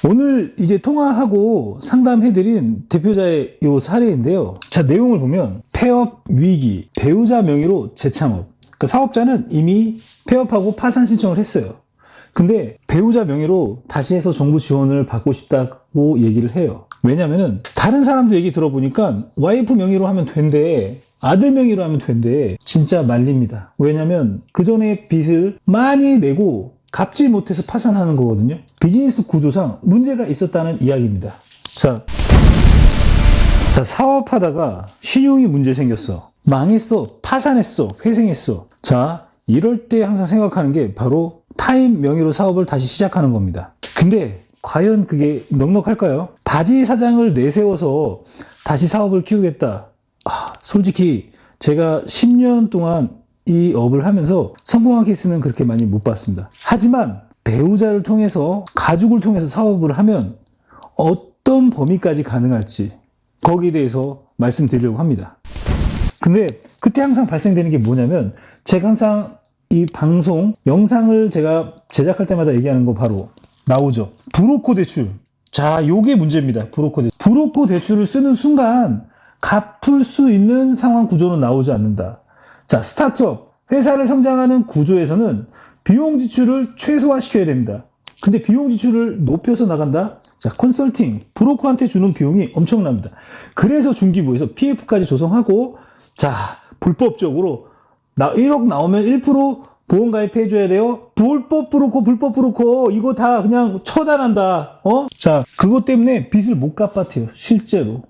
오늘 이제 통화하고 상담해드린 대표자의 요 사례인데요. 자, 내용을 보면 폐업 위기, 배우자 명의로 재창업. 그러니까 사업자는 이미 폐업하고 파산 신청을 했어요. 근데 배우자 명의로 다시 해서 정부 지원을 받고 싶다고 얘기를 해요. 왜냐면은 다른 사람들 얘기 들어보니까 와이프 명의로 하면 된대, 아들 명의로 하면 된대. 진짜 말립니다. 왜냐면 그 전에 빚을 많이 내고 갚지 못해서 파산하는 거거든요. 비즈니스 구조상 문제가 있었다는 이야기입니다. 자, 사업하다가 신용이 문제 생겼어. 망했어. 파산했어. 회생했어. 자, 이럴 때 항상 생각하는 게 바로 타인 명의로 사업을 다시 시작하는 겁니다. 근데 과연 그게 넉넉할까요? 바지 사장을 내세워서 다시 사업을 키우겠다. 솔직히 제가 10년 동안 이 업을 하면서 성공한 케이스는 그렇게 많이 못 봤습니다. 하지만 배우자를 통해서, 가족을 통해서 사업을 하면 어떤 범위까지 가능할지 거기에 대해서 말씀드리려고 합니다. 근데 그때 항상 발생되는 게 뭐냐면, 제가 항상 이 방송 영상을 제가 제작할 때마다 얘기하는 거 바로 나오죠. 브로커 대출. 자, 요게 문제입니다. 브로커 대출. 브로커 대출을 쓰는 순간 갚을 수 있는 상황 구조는 나오지 않는다. 자, 스타트업, 회사를 성장하는 구조에서는 비용 지출을 최소화시켜야 됩니다. 근데 비용 지출을 높여서 나간다? 자, 컨설팅, 브로커한테 주는 비용이 엄청납니다. 그래서 중기부에서 PF까지 조성하고, 자, 불법적으로 1억 나오면 1% 보험 가입해줘야 돼요. 불법 브로커, 이거 다 그냥 처단한다. 자, 그것 때문에 빚을 못 갚았대요. 실제로.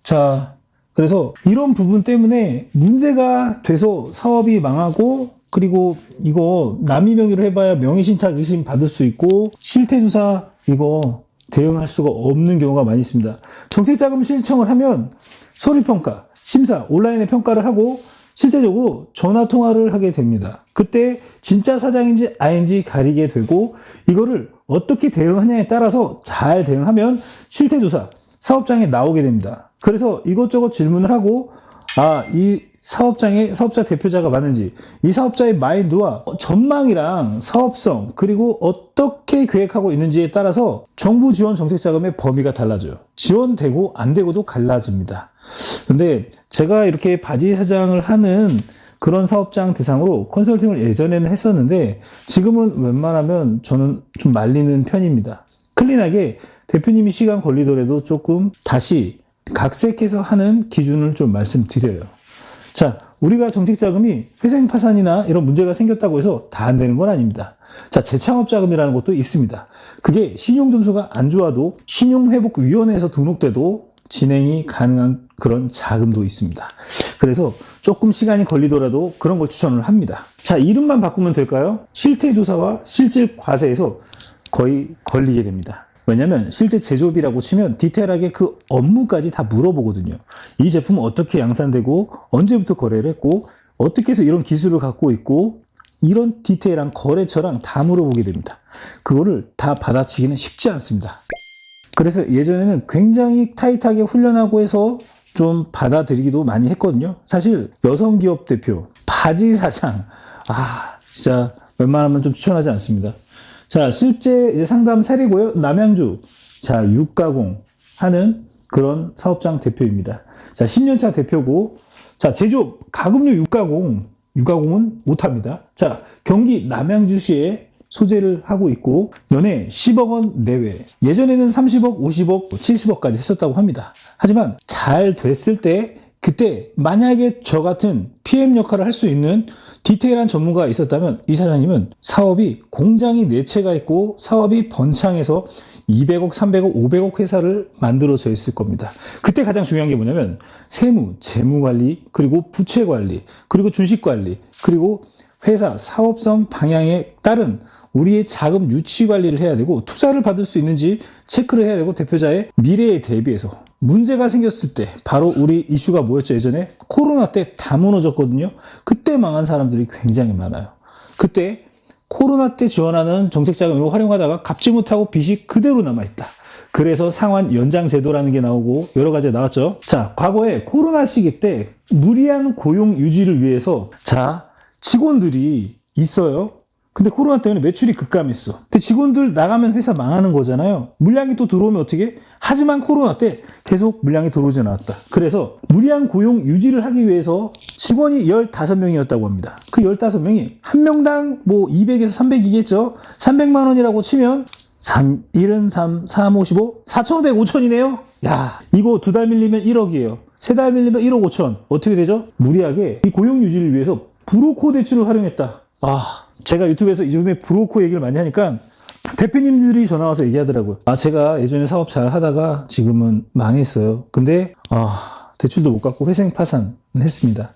자, 그래서 이런 부분 때문에 문제가 돼서 사업이 망하고, 그리고 이거 남의 명의로 해봐야 명의신탁 의심 받을 수 있고, 실태조사 이거 대응할 수가 없는 경우가 많이 있습니다. 정책자금 신청을 하면 서류평가, 심사, 온라인에 평가를 하고 실제적으로 전화통화를 하게 됩니다. 그때 진짜 사장인지 아닌지 가리게 되고, 이거를 어떻게 대응하냐에 따라서 잘 대응하면 실태조사, 사업장에 나오게 됩니다. 그래서 이것저것 질문을 하고, 이 사업장에 사업자 대표자가 맞는지, 이 사업자의 마인드와 전망이랑 사업성, 그리고 어떻게 계획하고 있는지에 따라서 정부 지원 정책자금의 범위가 달라져요. 지원되고 안 되고도 갈라집니다. 근데 제가 이렇게 바지 사장을 하는 그런 사업장 대상으로 컨설팅을 예전에는 했었는데, 지금은 웬만하면 저는 좀 말리는 편입니다. 클린하게 대표님이 시간 걸리더라도 조금 다시 각색해서 하는 기준을 좀 말씀드려요. 자, 우리가 정책자금이 회생 파산이나 이런 문제가 생겼다고 해서 다 안 되는 건 아닙니다. 자, 재창업자금이라는 것도 있습니다. 그게 신용점수가 안 좋아도 신용회복위원회에서 등록돼도 진행이 가능한 그런 자금도 있습니다. 그래서 조금 시간이 걸리더라도 그런 걸 추천을 합니다. 자, 이름만 바꾸면 될까요? 실태조사와 실질과세에서 거의 걸리게 됩니다. 왜냐면 실제 제조업이라고 치면 디테일하게 그 업무까지 다 물어보거든요. 이 제품은 어떻게 양산되고 언제부터 거래를 했고 어떻게 해서 이런 기술을 갖고 있고, 이런 디테일한 거래처랑 다 물어보게 됩니다. 그거를 다 받아치기는 쉽지 않습니다. 그래서 예전에는 굉장히 타이트하게 훈련하고 해서 좀 받아들이기도 많이 했거든요. 사실 여성기업 대표, 바지 사장, 진짜 웬만하면 좀 추천하지 않습니다. 자, 실제 이제 상담 사례고요. 남양주, 자, 육가공 하는 그런 사업장 대표입니다. 자, 10년차 대표고, 자, 제조업, 가금류 육가공은 못합니다. 자, 경기 남양주시에 소재를 하고 있고, 연에 10억 원 내외, 예전에는 30억, 50억, 70억까지 했었다고 합니다. 하지만 잘 됐을 때, 그때 만약에 저 같은 PM 역할을 할 수 있는 디테일한 전문가가 있었다면 이 사장님은 사업이 공장이 4채가 있고 사업이 번창해서 200억, 300억, 500억 회사를 만들어져 있을 겁니다. 그때 가장 중요한 게 뭐냐면 세무, 재무관리, 그리고 부채관리, 그리고 주식관리, 그리고 회사 사업성 방향에 따른 우리의 자금 유치 관리를 해야 되고, 투자를 받을 수 있는지 체크를 해야 되고, 대표자의 미래에 대비해서 문제가 생겼을 때, 바로 우리 이슈가 뭐였죠? 예전에 코로나 때 다 무너졌거든요. 그때 망한 사람들이 굉장히 많아요. 그때 코로나 때 지원하는 정책자금을 활용하다가 갚지 못하고 빚이 그대로 남아있다. 그래서 상환 연장 제도라는 게 나오고 여러 가지가 나왔죠. 자, 과거에 코로나 시기 때 무리한 고용 유지를 위해서, 자, 직원들이 있어요. 근데 코로나 때문에 매출이 급감했어. 근데 직원들 나가면 회사 망하는 거잖아요. 물량이 또 들어오면 어떻게? 하지만 코로나 때 계속 물량이 들어오지 않았다. 그래서 무리한 고용 유지를 하기 위해서 직원이 15명이었다고 합니다. 그 15명이 한 명당 뭐 200에서 300이겠죠? 300만 원이라고 치면 3, 1은 3, 3, 55, 4,500, 5천이네요? 야, 이거 2달 밀리면 1억이에요. 3달 밀리면 1억 5천. 어떻게 되죠? 무리하게 이 고용 유지를 위해서 브로커 대출을 활용했다. 제가 유튜브에서 요즘에 브로커 얘기를 많이 하니까 대표님들이 전화 와서 얘기하더라고요. 제가 예전에 사업 잘 하다가 지금은 망했어요. 근데, 대출도 못 갚고 회생 파산을 했습니다.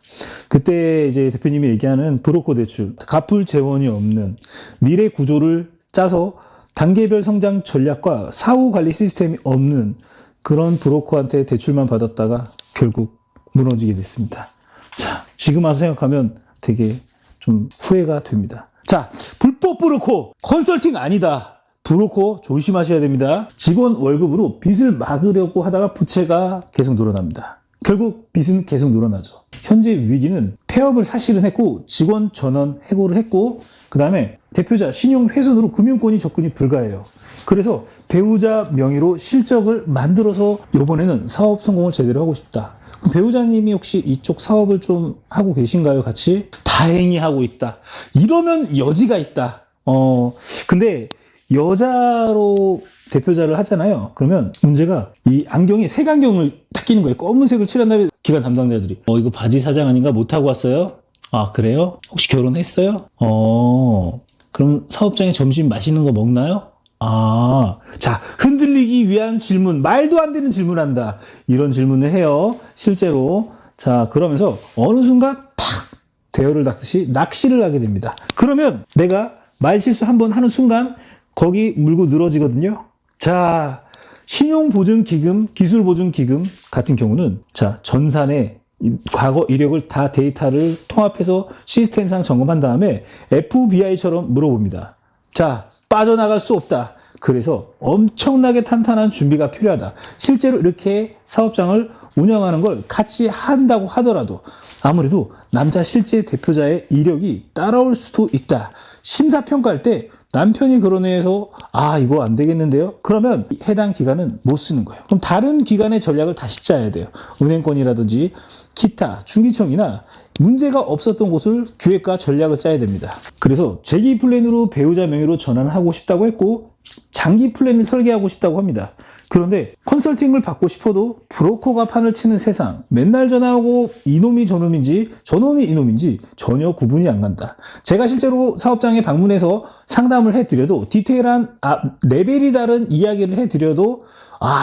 그때 이제 대표님이 얘기하는 브로커 대출, 갚을 재원이 없는 미래 구조를 짜서 단계별 성장 전략과 사후 관리 시스템이 없는 그런 브로커한테 대출만 받았다가 결국 무너지게 됐습니다. 자, 지금 와서 생각하면 되게 좀 후회가 됩니다. 자, 불법 브로커, 컨설팅 아니다. 브로커 조심하셔야 됩니다. 직원 월급으로 빚을 막으려고 하다가 부채가 계속 늘어납니다. 결국 빚은 계속 늘어나죠. 현재 위기는 폐업을 사실은 했고 직원 전원 해고를 했고 그 다음에 대표자 신용 훼손으로 금융권이 접근이 불가해요. 그래서 배우자 명의로 실적을 만들어서 이번에는 사업 성공을 제대로 하고 싶다. 배우자님이 혹시 이쪽 사업을 좀 하고 계신가요? 같이? 다행히 하고 있다. 이러면 여지가 있다. 근데 여자로 대표자를 하잖아요. 그러면 문제가 이 안경이 색안경을 딱 끼는 거예요. 검은색을 칠한 다음에 기관 담당자들이 이거 바지 사장 아닌가? 못하고 왔어요? 그래요? 혹시 결혼했어요? 그럼 사업장에 점심 맛있는 거 먹나요? 자, 흔들리기 위한 질문, 말도 안 되는 질문을 한다. 이런 질문을 해요. 실제로. 자, 그러면서 어느 순간 탁! 대열을 닦듯이 낚시를 하게 됩니다. 그러면 내가 말 실수 한번 하는 순간 거기 물고 늘어지거든요. 자, 신용보증기금, 기술보증기금 같은 경우는 자, 전산에 과거 이력을 다 데이터를 통합해서 시스템상 점검한 다음에 FBI처럼 물어봅니다. 자, 빠져나갈 수 없다. 그래서 엄청나게 탄탄한 준비가 필요하다. 실제로 이렇게 사업장을 운영하는 걸 같이 한다고 하더라도 아무래도 남자 실제 대표자의 이력이 따라올 수도 있다. 심사평가할 때 남편이 그런 애에서 이거 안 되겠는데요? 그러면 해당 기관은 못 쓰는 거예요. 그럼 다른 기관의 전략을 다시 짜야 돼요. 은행권이라든지 기타, 중기청이나 문제가 없었던 곳을 기획과 전략을 짜야 됩니다. 그래서 재기 플랜으로 배우자 명의로 전환하고 싶다고 했고 장기 플랜을 설계하고 싶다고 합니다. 그런데 컨설팅을 받고 싶어도 브로커가 판을 치는 세상, 맨날 전화하고 이놈이 저놈인지 저놈이 이놈인지 전혀 구분이 안 간다. 제가 실제로 사업장에 방문해서 상담을 해드려도 디테일한 레벨이 다른 이야기를 해드려도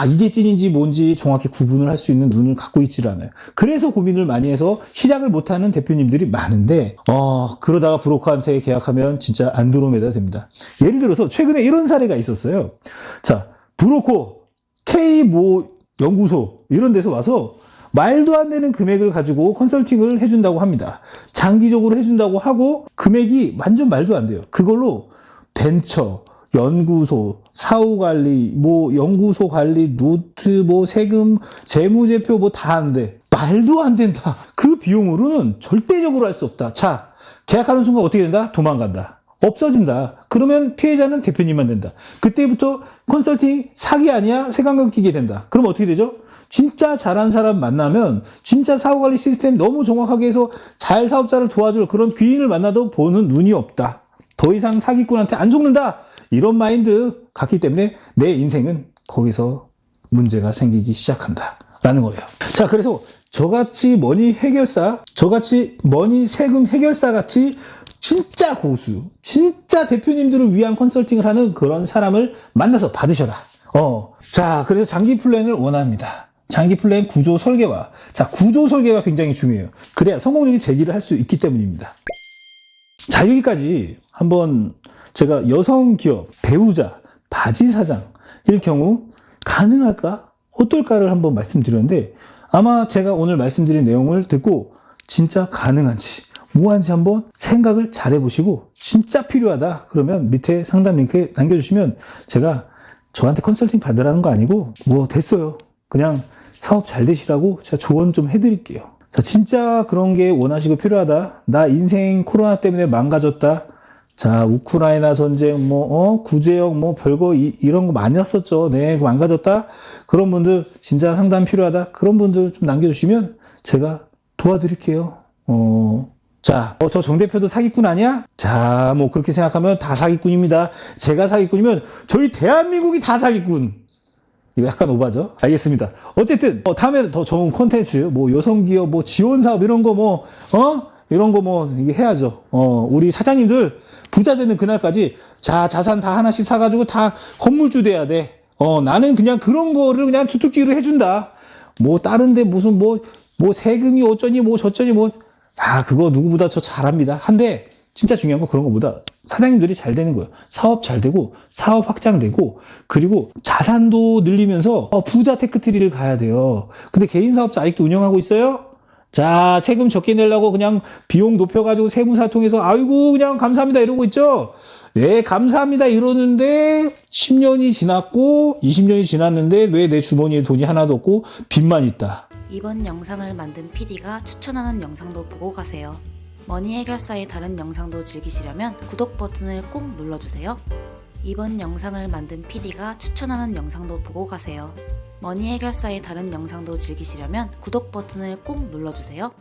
이게 찐인지 뭔지 정확히 구분을 할 수 있는 눈을 갖고 있질 않아요. 그래서 고민을 많이 해서 시작을 못하는 대표님들이 많은데 그러다가 브로커한테 계약하면 진짜 안드로메다 됩니다. 예를 들어서 최근에 이런 사례가 있었어요. 자, 브로커 K 연구소 이런 데서 와서 말도 안 되는 금액을 가지고 컨설팅을 해준다고 합니다. 장기적으로 해준다고 하고 금액이 완전 말도 안 돼요. 그걸로 벤처, 연구소, 사후관리, 연구소 관리, 노트, 세금, 재무제표 다 안 돼. 말도 안 된다. 그 비용으로는 절대적으로 할 수 없다. 자, 계약하는 순간 어떻게 된다? 도망간다. 없어진다. 그러면 피해자는 대표님만 된다. 그때부터 컨설팅 사기 아니야? 색안경 끼게 된다. 그럼 어떻게 되죠? 진짜 잘한 사람 만나면 진짜 사후관리 시스템 너무 정확하게 해서 잘 사업자를 도와줄 그런 귀인을 만나도 보는 눈이 없다. 더 이상 사기꾼한테 안 속는다. 이런 마인드 갖기 때문에 내 인생은 거기서 문제가 생기기 시작한다. 라는 거예요. 자, 그래서 저같이 머니 세금 해결사 같이 진짜 고수, 진짜 대표님들을 위한 컨설팅을 하는 그런 사람을 만나서 받으셔라. 자, 그래서 장기 플랜을 원합니다. 장기 플랜 구조 설계와. 자, 구조 설계가 굉장히 중요해요. 그래야 성공적인 재기를 할 수 있기 때문입니다. 자, 여기까지 한번 제가 여성 기업, 배우자, 바지 사장일 경우 가능할까? 어떨까를 한번 말씀드렸는데 아마 제가 오늘 말씀드린 내용을 듣고 진짜 가능한지 뭐한지 한번 생각을 잘 해보시고 진짜 필요하다 그러면 밑에 상담 링크에 남겨주시면 제가 저한테 컨설팅 받으라는 거 아니고 됐어요. 그냥 사업 잘 되시라고 제가 조언 좀 해드릴게요. 자, 진짜 그런 게 원하시고 필요하다. 나 인생 코로나 때문에 망가졌다. 자, 우크라이나 전쟁, 구제역, 별거, 이런 거 많이 났었죠. 네, 그거 안 가졌다? 그런 분들, 진짜 상담 필요하다? 그런 분들 좀 남겨주시면 제가 도와드릴게요. 자, 저 정 대표도 사기꾼 아니야? 자, 그렇게 생각하면 다 사기꾼입니다. 제가 사기꾼이면 저희 대한민국이 다 사기꾼. 이거 약간 오바죠? 알겠습니다. 어쨌든, 다음에는 더 좋은 콘텐츠, 여성기업, 지원사업, 이런 거, 이런 거 이게 해야죠. 우리 사장님들 부자 되는 그날까지 자산 다 하나씩 사가지고 다 건물주 돼야 돼. 나는 그냥 그런 거를 그냥 주특기로 해준다. 다른데 무슨 세금이 어쩌니, 저쩌니, 그거 누구보다 저 잘합니다. 한데, 진짜 중요한 건 그런 것보다 사장님들이 잘 되는 거예요. 사업 잘 되고, 사업 확장되고, 그리고 자산도 늘리면서 부자 테크트리를 가야 돼요. 근데 개인 사업자 아직도 운영하고 있어요? 자, 세금 적게 내려고 그냥 비용 높여가지고 세무사 통해서 아이고 그냥 감사합니다 이러고 있죠? 네, 감사합니다 이러는데 10년이 지났고 20년이 지났는데 왜 내 주머니에 돈이 하나도 없고 빚만 있다. 이번 영상을 만든 PD가 추천하는 영상도 보고 가세요. 머니 해결사의 다른 영상도 즐기시려면 구독 버튼을 꼭 눌러주세요. 이번 영상을 만든 PD가 추천하는 영상도 보고 가세요. 머니 해결사의 다른 영상도 즐기시려면 구독 버튼을 꼭 눌러주세요.